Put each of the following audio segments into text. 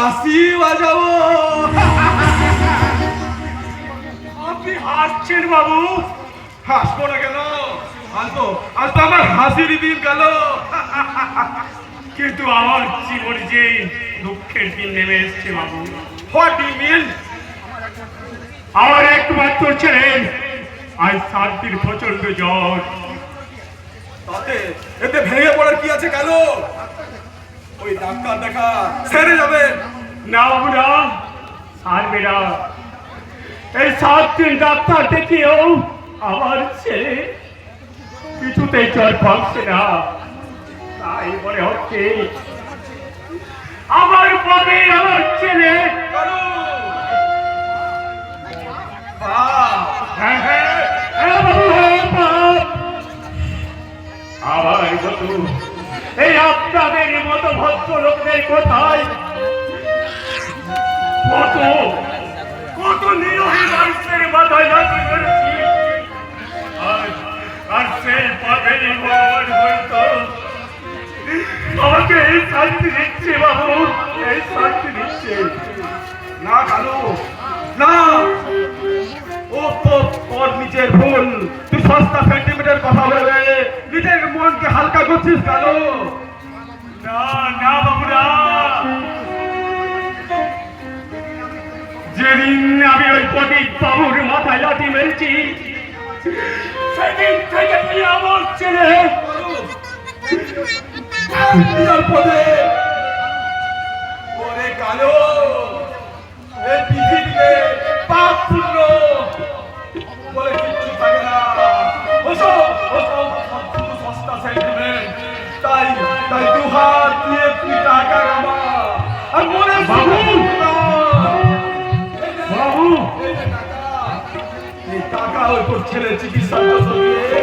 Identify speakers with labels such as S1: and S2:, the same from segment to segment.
S1: বাঁশি বাজাবো।
S2: আপনি হাসছেন বাবু?
S1: হাসবো না কেন? আজ তো আমার হাসির দিন গেল।
S2: কিন্তু আমার জীবনে যে দুঃখের দিন নেমে এসছে বাবু।
S1: What do you mean?
S2: আমার একমাত্র ছেলে আজ 7 দিন প্রচন্ড জ্বর।
S1: তাতে এতে ভেঙে পড়ার কি আছে? কেন ওই ডাক্তার দেখা সেরে যাবে।
S2: না বাবু না, সারবে না। এই 7 দিন ডাক্তার দেখিয়েও আমার ছেলে কিছুতেই জ্বর কমছে না। তাই মনে হচ্ছে আমার পরে আমার ছেলে। হ্যাঁ হ্যাঁ হ্যাঁ বাবু, হ্যাঁ বাপ। আমার মতো এই আপনাদের মতো ভদ্রলোকদের কোথায় কত কত নিরীহ মানুষের মাথায় লাথি মেরেছি। আর সেই পাবে ভগবান বলতো আমাকে এই শান্তি দিচ্ছে বাবু, এই শান্তি দিচ্ছে।
S1: না কালু না, ও তো তোর নিজের ভুল। তুই সস্তা সেন্টিমিটার কথা বলে নিজের মনকে হালকা করছিস কালু।
S2: না না বাবু না, যেদিন আমি ওই প্রদীপ বাবুর মাথায় লাথি মেরেছি সেদিন থেকে তুই আমার ছেলে
S1: ওরে কালো, এই পৃথিবীতে পাপ পুণ্য বলে কিচ্ছু থাকে না। ওসব ওসব শুধু সস্তা সেন্টিমেন্ট। তাই তাই দু হাত দিয়ে তুই টাকা কামা আর মনে
S2: বাবু, বাবু
S1: এই টাকা ওই তোর ছেলে চিকিৎসা দিয়ে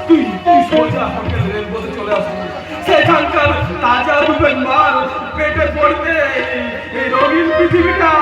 S1: তুই তুই সোজা হোটেল রেলপথে চলে আসবি। সেখানকার তাজা দুধের মাল পেটে পড়তে এই রঙিন পৃথিবীটা